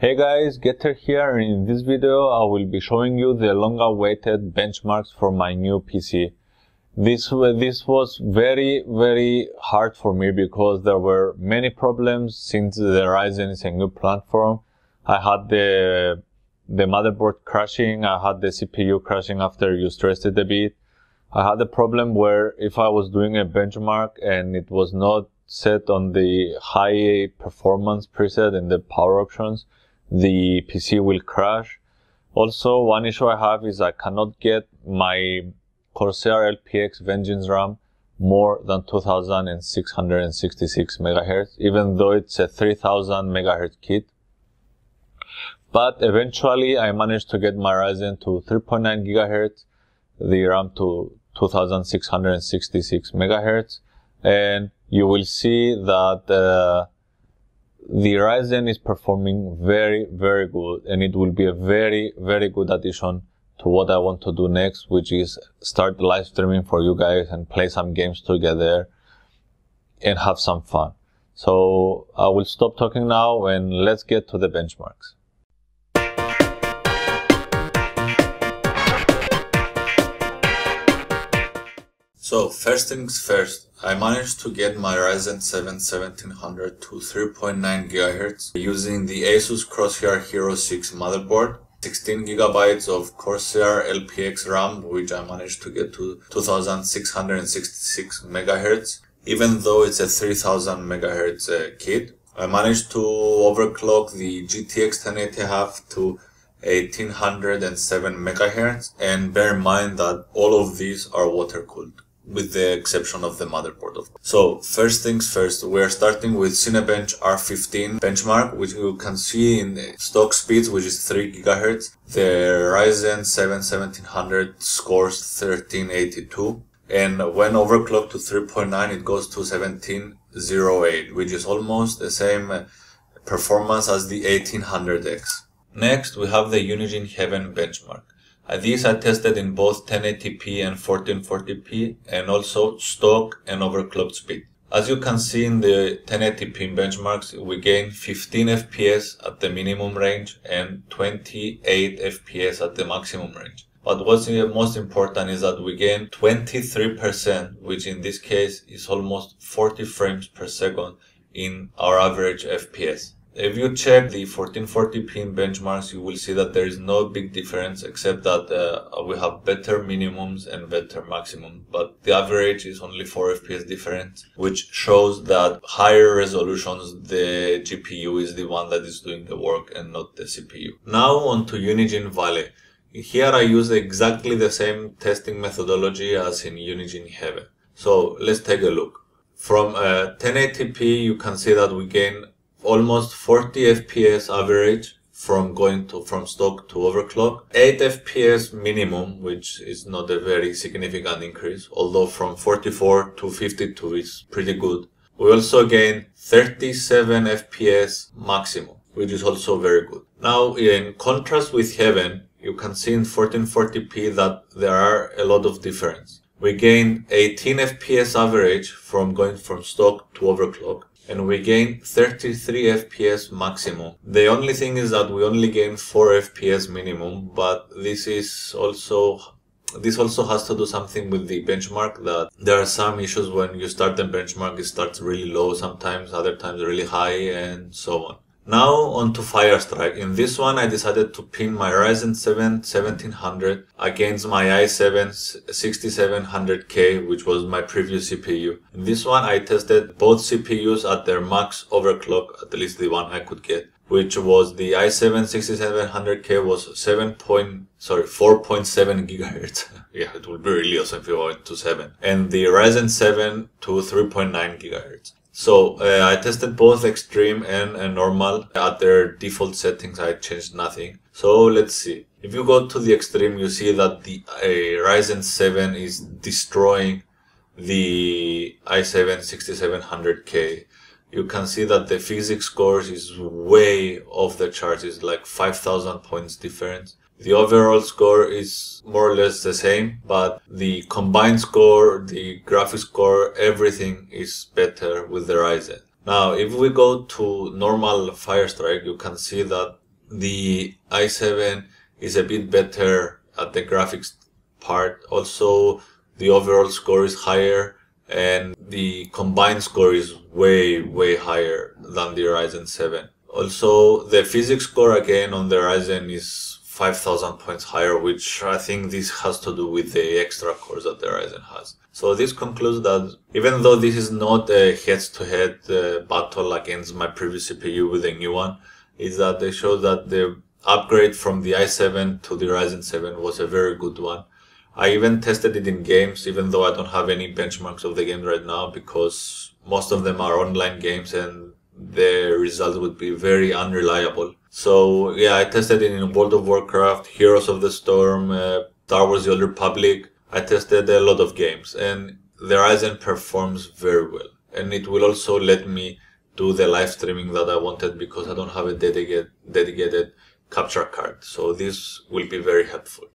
Hey guys, Getter here, and in this video I will be showing you the long-awaited benchmarks for my new PC. This was very hard for me because there were many problems since the Ryzen is a new platform. I had the motherboard crashing, I had the CPU crashing after you stressed it a bit. I had a problem where if I was doing a benchmark and it was not set on the high performance preset in the power options, the PC will crash. Also, one issue I have is I cannot get my Corsair LPX Vengeance RAM more than 2666 MHz, even though it's a 3000 MHz kit. But eventually I managed to get my Ryzen to 3.9 GHz, the RAM to 2666 MHz, and you will see that the Ryzen is performing very good, and it will be a very good addition to what I want to do next, which is start live streaming for you guys and play some games together and have some fun. So I will stop talking now and let's get to the benchmarks. So first things first, I managed to get my Ryzen 7 1700 to 3.9 GHz using the Asus Crosshair Hero 6 motherboard, 16 GB of Corsair LPX RAM, which I managed to get to 2666 MHz, even though it's a 3000 MHz kit. I managed to overclock the GTX 1080 to 1807 MHz, and bear in mind that all of these are water cooled, with the exception of the motherboard, of course. So first things first, we are starting with Cinebench R15 benchmark, which you can see in the stock speeds, which is 3 GHz. The Ryzen 7 1700 scores 1382, and when overclocked to 3.9 it goes to 1708, which is almost the same performance as the 1800X. Next we have the Unigine Heaven benchmark. These I tested in both 1080p and 1440p, and also stock and overclocked speed. As you can see in the 1080p benchmarks, we gain 15 FPS at the minimum range and 28 FPS at the maximum range. But what's most important is that we gain 23%, which in this case is almost 40 frames per second in our average FPS. If you check the 1440p benchmarks, you will see that there is no big difference, except that we have better minimums and better maximum, but the average is only 4 FPS difference, which shows that higher resolutions, the GPU is the one that is doing the work and not the CPU. Now on to Unigine Valley. Here I use exactly the same testing methodology as in Unigine Heaven. So let's take a look. From 1080p you can see that we gain almost 40 FPS average from stock to overclock, 8 FPS minimum, which is not a very significant increase, although from 44 to 52 is pretty good. We also gain 37 FPS maximum, which is also very good. Now in contrast with Heaven, you can see in 1440p that there are a lot of difference. We gain 18 FPS average from going from stock to overclock, and we gain 33 FPS maximum. The only thing is that we only gain 4 FPS minimum, but this also has to do something with the benchmark, that there are some issues when you start the benchmark, it starts really low sometimes, other times really high, and so on. Now on to Firestrike. In this one I decided to pin my Ryzen 7 1700 against my i7 6700K, which was my previous CPU. In this one I tested both CPUs at their max overclock, at least the one I could get, which was the i7 6700K was 4.7 GHz. Yeah, it would be really awesome if we went to 7. And the Ryzen 7 to 3.9 GHz. So I tested both extreme and normal. At their default settings I changed nothing. So let's see. If you go to the extreme, you see that the Ryzen 7 is destroying the i7 6700K. You can see that the physics scores is way off the charts. It's like 5,000 points difference. The overall score is more or less the same, but the combined score, the graphics score, everything is better with the Ryzen. Now, if we go to normal Firestrike, you can see that the i7 is a bit better at the graphics part. Also, the overall score is higher, and the combined score is way higher than the Ryzen 7. Also, the physics score again on the Ryzen is 5,000 points higher, which I think this has to do with the extra cores that the Ryzen has. So this concludes that even though this is not a head-to-head battle against my previous CPU with the new one, is that they show that the upgrade from the i7 to the Ryzen 7 was a very good one. I even tested it in games, even though I don't have any benchmarks of the game right now, because most of them are online games and the results would be very unreliable. So yeah, I tested it in World of Warcraft, Heroes of the Storm, Star Wars The Old Republic. I tested a lot of games, and the Ryzen performs very well. And it will also let me do the live streaming that I wanted, because I don't have a dedicated capture card. So this will be very helpful.